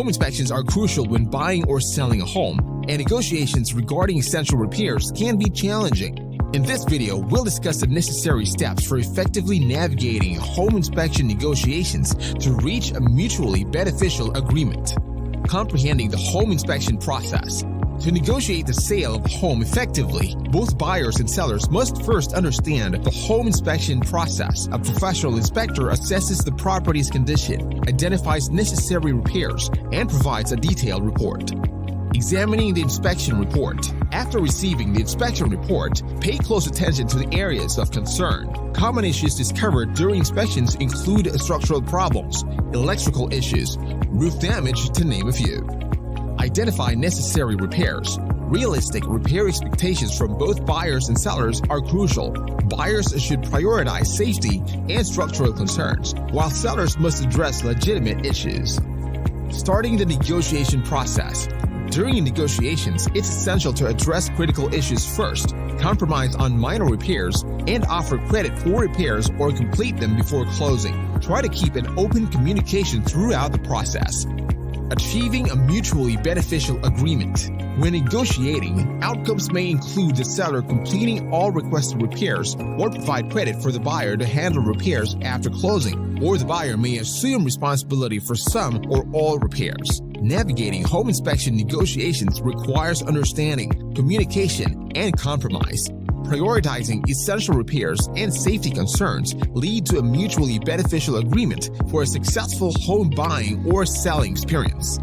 Home inspections are crucial when buying or selling a home, and negotiations regarding essential repairs can be challenging. In this video, we'll discuss the necessary steps for effectively navigating home inspection negotiations to reach a mutually beneficial agreement. Comprehending the home inspection process. To negotiate the sale of a home effectively, both buyers and sellers must first understand the home inspection process. A professional inspector assesses the property's condition, identifies necessary repairs, and provides a detailed report. Examining the inspection report. After receiving the inspection report, pay close attention to the areas of concern. Common issues discovered during inspections include structural problems, electrical issues, roof damage, to name a few. Identify necessary repairs. Realistic repair expectations from both buyers and sellers are crucial. Buyers should prioritize safety and structural concerns, while sellers must address legitimate issues. Starting the negotiation process. During negotiations, it's essential to address critical issues first, compromise on minor repairs, and offer credit for repairs or complete them before closing. Try to keep an open communication throughout the process. Achieving a mutually beneficial agreement. When negotiating, outcomes may include the seller completing all requested repairs or provide credit for the buyer to handle repairs after closing, or the buyer may assume responsibility for some or all repairs. Navigating home inspection negotiations requires understanding, communication, and compromise. Prioritizing essential repairs and safety concerns lead to a mutually beneficial agreement for a successful home buying or selling experience.